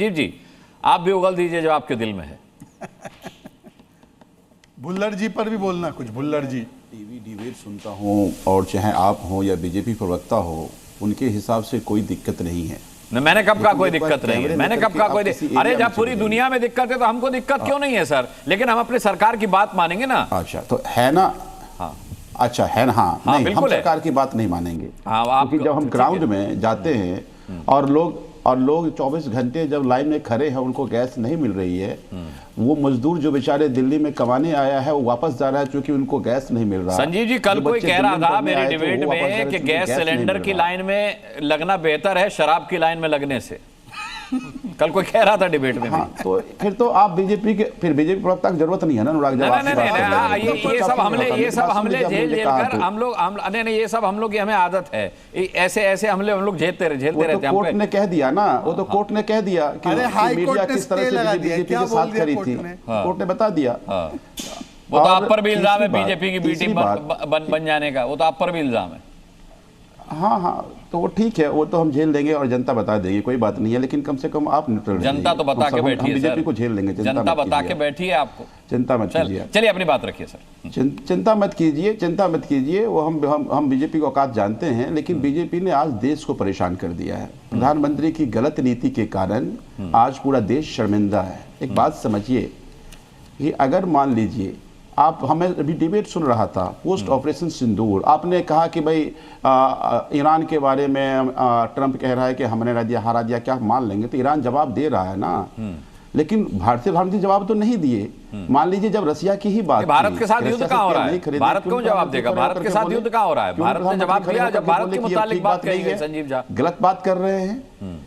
संजीव जी, आप भी उगल दीजिए जो आपके दिल में है। भुल्लर जी पर भी बोलना कुछ। भुल्लर जी, टीवी डिबेट सुनता हूँ और चाहे आप हो या बीजेपी प्रवक्ता हो, उनके हिसाब से कोई दिक्कत नहीं है। मैंने कब कहा कोई दिक्कत नहीं है? मैंने कब कहा कोई दिक्कत? अरे जब पूरी दुनिया में दिक्कत है तो हमको दिक्कत क्यों नहीं है सर? लेकिन हम अपने सरकार की बात मानेंगे ना। अच्छा तो है ना। हाँ अच्छा है ना। हाँ, हाँ नहीं हम सरकार की बात नहीं मानेंगे। हाँ, क्योंकि जब हम ग्राउंड में जाते हैं और लोग 24 घंटे जब लाइन में खड़े हैं, उनको गैस नहीं मिल रही है, वो मजदूर जो बेचारे दिल्ली में कमाने आया है वो वापस जा रहा है क्योंकि उनको गैस नहीं मिल रहा। संजीव जी, कल कोई कह रहा था मेरी डिबेट में कि गैस सिलेंडर की लाइन में लगना बेहतर है शराब की लाइन में लगने से। कल कोई कह रहा था डिबेट में। हाँ, तो फिर तो आप बीजेपी प्रवक्ता की जरूरत नहीं है ना अनुराग। ये सब हमले झेल कर हम लोग नहीं, ये सब हम लोग की हमें आदत है, ऐसे हमले हम लोग झेलते रहते हैं। कोर्ट ने कह दिया ना, वो तो कोर्ट ने कह दिया कि मीडिया किस तरह से बीजेपी के साथ खड़ी थी, कोर्ट ने बता दिया। वो तो आप पर भी इल्जाम है बीजेपी की बी टीम बन जाने का, वो तो आप पर भी इल्जाम है। हाँ, तो वो ठीक है, वो तो हम झेल लेंगे और जनता बता देगी, कोई बात नहीं है। लेकिन कम से कम आप न्यूट्रल रहिए। जनता तो बता के बैठी है, बीजेपी को झेल लेंगे। जनता बता के बैठी है आपको, चिंता मत कीजिए। चलिए अपनी बात रखिए सर। चिंता मत कीजिए। वो हम बीजेपी को औकात जानते हैं, लेकिन बीजेपी ने आज देश को परेशान कर दिया है। प्रधानमंत्री की गलत नीति के कारण आज पूरा देश शर्मिंदा है। एक बात समझिए कि अगर मान लीजिए आप, हमें अभी डिबेट सुन रहा था पोस्ट ऑपरेशन सिंदूर, आपने कहा कि भाई ईरान के बारे में ट्रंप कह रहा है कि हमने हरा दिया, क्या मान लेंगे? तो ईरान जवाब दे रहा है ना, लेकिन भारतीय प्रधानमंत्री जवाब तो नहीं दिए। मान लीजिए जब रसिया की ही बात, भारत के साथ युद्ध कहाँ हो रहा है? भारत क्यों जवाब देगा? भारत के साथ युद्ध कहाँ हो रहा है? भारत ने जवाब दिया जब भारत के मुतालिक बात कही गई। संजीव जी गलत बात कर रहे हैं।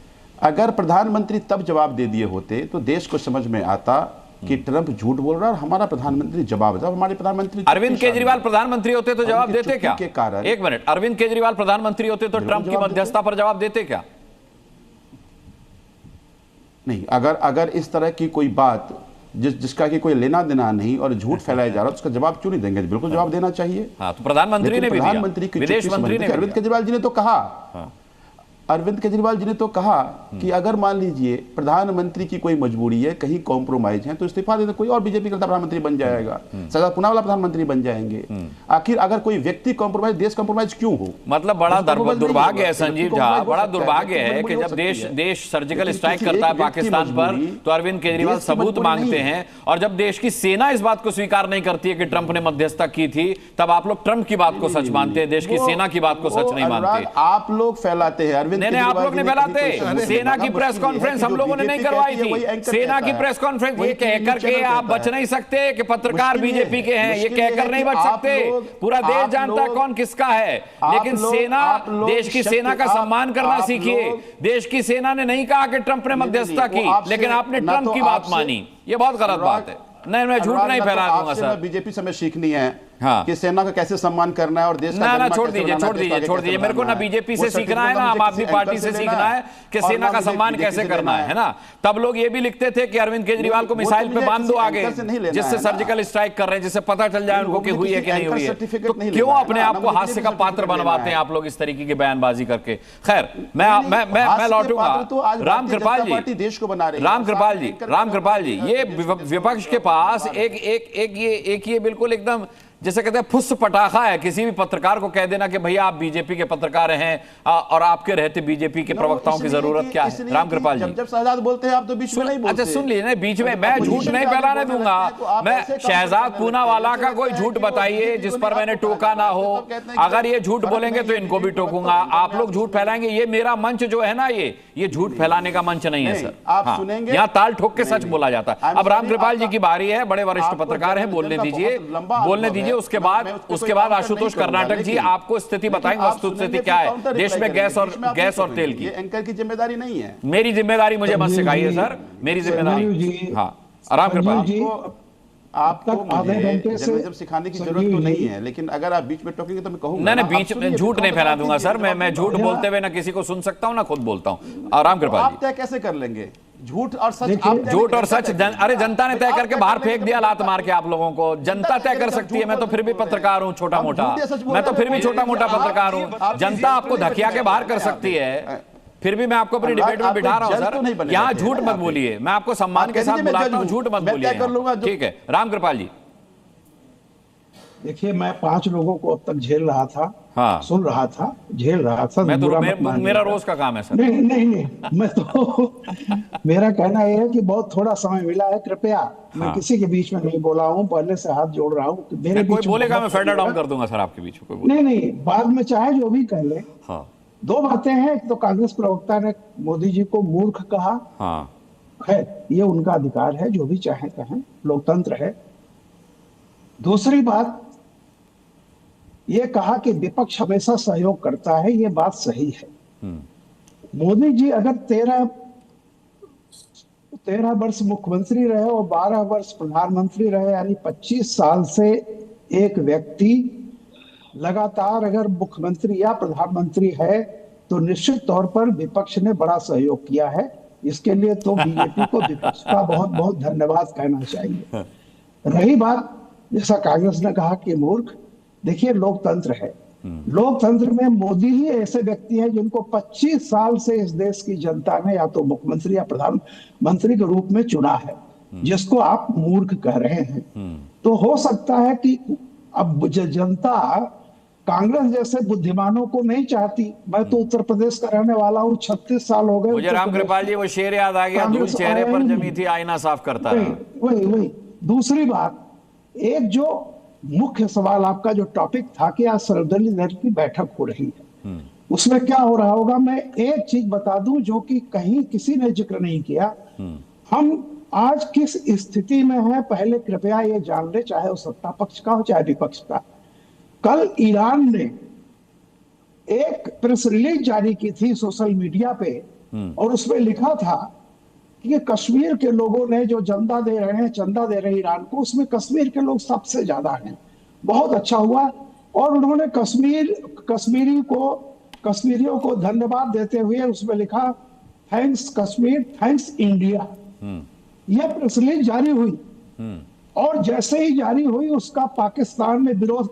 अगर प्रधानमंत्री तब जवाब दे दिए होते तो देश को समझ में आता कि ट्रंप झूठ बोल रहा है और हमारा प्रधानमंत्री जवाब देता। हमारे प्रधानमंत्री अरविंद केजरीवाल प्रधानमंत्री होते तो जवाब देते क्या? के कारण, एक मिनट, अरविंद केजरीवाल प्रधानमंत्री होते तो ट्रंप की मध्यस्थता पर जवाब देते क्या? नहीं, अगर इस तरह की कोई बात जिसका कि कोई लेना देना नहीं और झूठ फैलाया जा रहा है, उसका जवाब क्यों नहीं देंगे? बिल्कुल जवाब देना चाहिए। हाँ, तो प्रधानमंत्री ने भी दिया, विदेश मंत्री ने, अरविंद केजरीवाल जी ने तो कहा, अरविंद केजरीवाल जी ने तो कहा कि अगर मान लीजिए प्रधानमंत्री की कोई मजबूरी है, कहीं कॉम्प्रोमाइज है, तो इस्तीफा देते कोई और बीजेपी का प्रधानमंत्री बन जाएगा, सजा पुनः वाला प्रधानमंत्री बन जाएंगे। आखिर अगर कोई व्यक्ति कॉम्प्रोमाइज, देश कॉम्प्रोमाइज क्यों हो? मतलब बड़ा दुर्भाग्य है संजीव झा, बड़ा दुर्भाग्य है कि जब देश सर्जिकल स्ट्राइक करता है पाकिस्तान पर तो अरविंद केजरीवाल सबूत मांगते हैं, और जब देश की सेना इस बात को स्वीकार नहीं करती है कि ट्रंप ने मध्यस्थता की थी, तब आप लोग ट्रंप की बात को सच मानते हैं, देश की सेना की बात को सच नहीं मानते। आप लोग फैलाते हैं। नहीं, आप लोग नहीं फैलाते। सेना की प्रेस कॉन्फ्रेंस हम लोगों ने नहीं करवाई थी। सेना की प्रेस कॉन्फ्रेंस ये कहकर के आप बच नहीं सकते कि पत्रकार बीजेपी के हैं, ये कहकर नहीं बच सकते। पूरा देश जानता है कौन किसका है। लेकिन सेना, देश की सेना का सम्मान करना सीखिए। देश की सेना ने नहीं कहा कि ट्रंप ने मध्यस्थता की, लेकिन आपने ट्रंप की बात मानी। ये बहुत गलत बात है। नहीं, मैं झूठ नहीं फैला दूंगा सर। बीजेपी से हमें सीखनी है कि सेना का कैसे सम्मान करना है और देश का ना छोड़ दीजिए। मेरे को ना बीजेपी से सीखना है ना आम आदमी पार्टी से सीखना है कि सेना का सम्मान कैसे करना है ना। तब लोग ये भी लिखते थे कि अरविंद केजरीवाल को मिसाइल पे बांध दो आगे, जिससे सर्जिकल स्ट्राइक कर रहे हैं, जिससे पता चल जाए उनको कि हुई है कि नहीं हुई है। तो क्यों अपने आप को हास्य का पात्र बनवाते हैं आप लोग इस तरीके की बयानबाजी करके? खैर, मैं लौटूंगा। राम कृपाल जी, ये विपक्ष के पास एक ये बिल्कुल एकदम जैसे कहते हैं फुस पटाखा है, किसी भी पत्रकार को कह देना कि भैया आप बीजेपी के पत्रकार हैं और आपके रहते बीजेपी के प्रवक्ताओं की जरूरत क्या है? राम कृपाल जी, जब शहजाद बोलते हैं आप तो बीच में नहीं बोलते। अच्छा सुन लीजिए ना, बीच में मैं झूठ नहीं फैलाने दूंगा। मैं शहजाद पूनावाला का कोई झूठ बताइए जिस पर मैंने टोका ना हो। अगर ये झूठ बोलेंगे तो इनको भी टोकूंगा। आप लोग झूठ फैलाएंगे, ये मेरा मंच जो है ना, ये झूठ फैलाने का मंच नहीं है सर। आप सुनेंगे, यहाँ ताल ठोक के सच बोला जाता है। अब राम कृपाल जी की बारी है, बड़े वरिष्ठ पत्रकार हैं, बोलने दीजिए। उसके बाद आशुतोष कर्नाटक जी आपको स्थिति बताएंगे, वस्तु स्थिति क्या है देश में गैस और तेल की। एंकर की जिम्मेदारी नहीं है। मेरी जिम्मेदारी मुझे मत सिखाइए सर, मेरी जिम्मेदारी। हाँ, आराम कृपाल जी, आपको जर्नलिज्म सिखाने की जरूरत तो नहीं है, लेकिन अगर आप बीच में टोकेंगे तो मैं कहूंगा। नहीं, बीच में झूठ नहीं फैला दूंगा सर। मैं झूठ बोलते हुए ना किसी को सुन सकता हूं ना खुद बोलता हूं। आराम कृपाल जी, आप तय कैसे कर लेंगे? झूठ और सच, अरे जनता ने तय करके बाहर फेंक दिया लात मार के आप लोगों को। जनता तय कर सकती है। मैं तो फिर भी पत्रकार हूं, छोटा मोटा पत्रकार हूं। जनता आपको धकिया के बाहर कर सकती है। फिर भी मैं आपको अपनी डिबेट में बिठा रहा हूं सर, यहाँ झूठ मत बोलिए, मैं आपको सम्मान के साथ बुलाता हूं, झूठ मत बोलिए। ठीक है, रामकृपाल जी। देखिए, मैं 5 लोगों को अब तक झेल रहा था, हाँ, सुन रहा था, झेल रहा था। मैं तो मेरा रोज का काम है सर। नहीं, मैं तो मेरा कहना यह है कि बहुत थोड़ा समय मिला है, कृपया मैं किसी के बीच में नहीं बोला हूँ, पहले से हाथ जोड़ रहा हूँ। मेरे कोई बोलेगा मैं फेडर डाउन कर दूंगा सर आपके बीच में, कोई नहीं, बाद में चाहे जो भी कह ले। हाँ, 2 बातें हैं, एक तो कांग्रेस प्रवक्ता ने मोदी जी को मूर्ख कहा, हाँ, है, ये उनका अधिकार है, जो भी चाहे कहें, लोकतंत्र है। दूसरी बात ये कहा कि विपक्ष हमेशा सहयोग करता है, ये बात सही है। मोदी जी अगर 13 वर्ष मुख्यमंत्री रहे और 12 वर्ष प्रधानमंत्री रहे, यानी 25 साल से एक व्यक्ति लगातार अगर मुख्यमंत्री या प्रधानमंत्री है, तो निश्चित तौर पर विपक्ष ने बड़ा सहयोग किया है। इसके लिए तो बीजेपी को विपक्ष का बहुत बहुत धन्यवाद कहना चाहिए। रही बात, जैसा कांग्रेस ने कहा कि मूर्ख, देखिए लोकतंत्र है, लोकतंत्र में मोदी ही ऐसे व्यक्ति हैं जिनको 25 साल से इस देश की जनता ने या तो मुख्यमंत्री या प्रधानमंत्री के रूप में चुना है, जिसको आप मूर्ख कह रहे हैं। तो हो सकता है कि अब जनता कांग्रेस जैसे बुद्धिमानों को नहीं चाहती। मैं तो उत्तर प्रदेश का रहने वाला हूँ, 36 साल हो गए। मुझे रामकृपाल जी वो शेर याद आ गया, धूल चेहरे पर जमी थी आईना साफ करता रहा। वही दूसरी बात, एक जो मुख्य सवाल आपका जो टॉपिक था कि आज सर्वदलीय दल की बैठक हो रही है, उसमें क्या हो रहा होगा, मैं एक चीज बता दूं जो कि कहीं किसी ने जिक्र नहीं किया। हम आज किस स्थिति में हैं, पहले कृपया ये जान ले, चाहे वो सत्ता पक्ष का हो चाहे विपक्ष का। कल ईरान ने एक प्रेस रिलीज जारी की थी सोशल मीडिया पे, और उसमें लिखा था कि कश्मीर के लोगों ने जो चंदा दे रहे हैं ईरान को, उसमें कश्मीर के लोग सबसे ज्यादा हैं। बहुत अच्छा हुआ। और उन्होंने कश्मीरियों को धन्यवाद देते हुए उसमें लिखा, थैंक्स कश्मीर, थैंक्स इंडिया। यह प्रेस रिलीज जारी हुई, और जैसे ही जारी हुई उसका पाकिस्तान में विरोध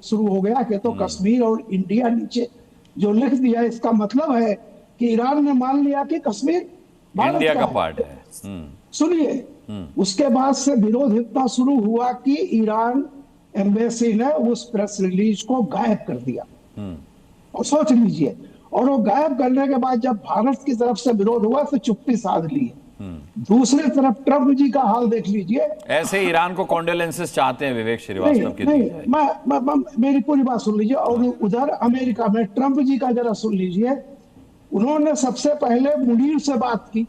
शुरू हो गया कि तो कश्मीर और इंडिया नीचे जो लिख दिया, इसका मतलब है कि ईरान ने मान लिया कि कश्मीर इंडिया का पार्ट है। सुनिए, उसके बाद से विरोध इतना शुरू हुआ कि ईरान एम्बेसी ने उस प्रेस रिलीज को गायब कर दिया। और सोच लीजिए, और वो गायब करने के बाद जब भारत की तरफ से विरोध हुआ तो चुप्पी साध ली। दूसरी तरफ ट्रंप जी का हाल देख लीजिए। ऐसे ईरान को कॉन्डोलेंसेस चाहते हैं विवेक श्रीवास्तव की। मैं मेरी पूरी बात सुन लीजिए। और उधर अमेरिका में ट्रंप जी का जरा सुन लीजिए। उन्होंने सबसे पहले मुनीर से बात की,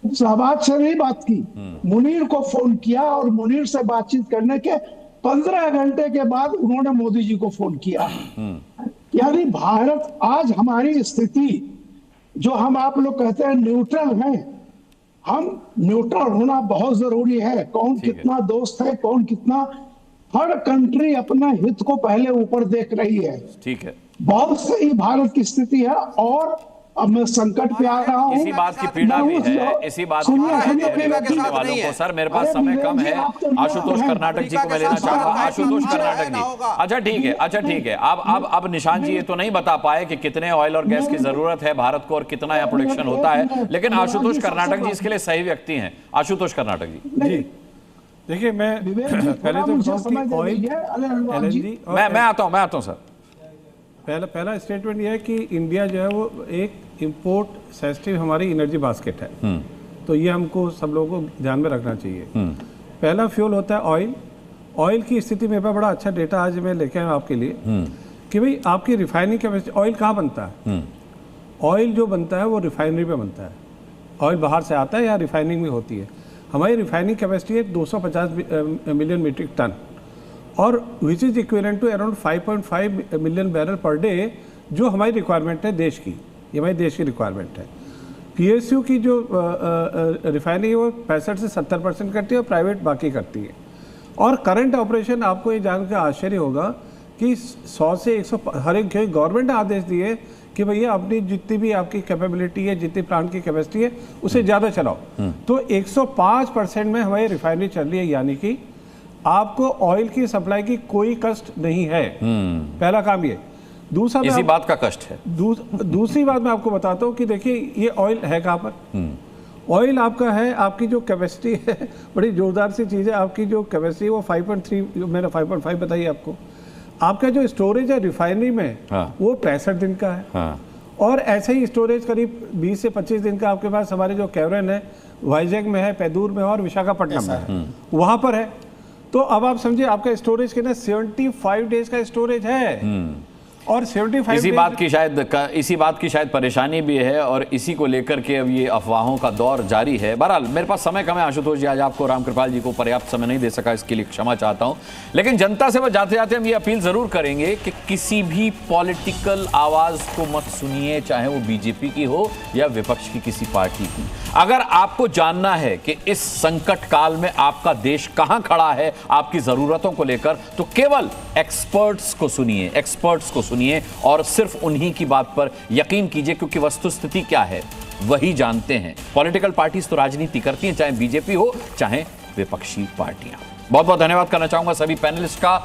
शहबाज से नहीं बात की, मुनीर को फोन किया, और मुनीर से बातचीत करने के 15 घंटे के बाद उन्होंने मोदी जी को फोन किया। यानी भारत आज हमारी स्थिति, जो हम आप लोग कहते हैं न्यूट्रल हैं, हम न्यूट्रल होना बहुत जरूरी है। कौन कितना दोस्त है, कौन कितना, हर कंट्री अपना हित को पहले ऊपर देख रही है। ठीक है, बहुत सही भारत की स्थिति है। और अब मैं संकट पे आ रहा हूँ, इसी बात की पीड़ा भी है, इसी बात की वालों को। सर मेरे पास समय कम है, आशुतोष कर्नाटक जी को मैं लेना चाहूंगा। आशुतोष कर्नाटक जी, अच्छा ठीक है। अब निशान जी ये तो नहीं बता पाए कि कितने ऑयल और गैस की जरूरत है भारत को और कितना यहाँ प्रोडक्शन होता है, लेकिन आशुतोष कर्नाटक जी इसके लिए सही व्यक्ति हैं। आशुतोष कर्नाटक जी। देखिए, मैं पहले तो मैं आता हूँ सर। पहला स्टेटमेंट यह है कि इंडिया जो है वो एक इंपोर्ट सेंसिटिव हमारी एनर्जी बास्केट है। तो ये हमको सब लोगों को ध्यान में रखना चाहिए। पहला फ्यूल होता है ऑयल। ऑयल की स्थिति मेरे पास बड़ा अच्छा डेटा आज मैं लेके आया आपके लिए कि भाई आपकी रिफाइनिंग कैपेसिटी, ऑयल कहाँ बनता है? ऑयल जो बनता है वो रिफाइनरी पे बनता है। ऑयल बाहर से आता है या रिफाइनिंग में होती है। हमारी रिफाइनिंग कैपेसिटी है 250 मिलियन मीट्रिक टन, और which is equivalent to around 5.5 million barrel per day, जो हमारी रिक्वायरमेंट है देश की। ये हमारी देश की रिक्वायरमेंट है। पीएसयू की जो रिफाइनिंग है वो 65 से 70% करती है और प्राइवेट बाकी करती है। और करंट ऑपरेशन, आपको ये जानकर आश्चर्य होगा कि 100 से 100 हर एक गवर्नमेंट ने आदेश दिए कि भैया अपनी जितनी भी आपकी कैपेबिलिटी है, जितनी प्लांट की कैपेसिटी है, उसे ज़्यादा चलाओ। तो 105% में हमारी रिफाइनरी चल रही है, यानी कि आपको ऑयल की सप्लाई की कोई कष्ट नहीं है। पहला काम ये। दूसरा इसी बात का कष्ट है। दूसरी बात मैं आपको बताता हूँ कि देखिए ये ऑयल है कहाँ पर। ऑयल आपका है, आपकी जो कैपेसिटी है बड़ी जोरदार सी चीज़ है। आपकी जो कैपेसिटी है वो 5.3, मैंने 5.5 बताई आपको। आपका जो स्टोरेज है रिफाइनरी में वो 65 दिन का है। और ऐसे ही स्टोरेज करीब 20 से 25 दिन का आपके पास हमारे जो कैवरन है वाइजैग में है, पैदूर में और विशाखापट्टनम में है, वहाँ पर है। तो अब आप समझिए आपका स्टोरेज कितना 75 डेज का स्टोरेज है। और 75 इसी बात की शायद परेशानी भी है और इसी को लेकर के अब ये अफवाहों का दौर जारी है। बहरहाल मेरे पास समय कम है आशुतोष जी, आज आपको रामकृपाल जी को पर्याप्त समय नहीं दे सका, इसके लिए क्षमा चाहता हूं। लेकिन जनता से बस जाते जाते हम ये अपील जरूर करेंगे कि किसी भी पॉलिटिकल आवाज को मत सुनिए, चाहे वो बीजेपी की हो या विपक्ष की किसी पार्टी की। अगर आपको जानना है कि इस संकट काल में आपका देश कहां खड़ा है आपकी जरूरतों को लेकर, तो केवल एक्सपर्ट्स को सुनिए और सिर्फ उन्हीं की बात पर यकीन कीजिए, क्योंकि वस्तुस्थिति क्या है वही जानते हैं। पॉलिटिकल पार्टीज तो राजनीति करती हैं, चाहे बीजेपी हो चाहे विपक्षी पार्टियां। बहुत बहुत धन्यवाद करना चाहूंगा सभी पैनलिस्ट का।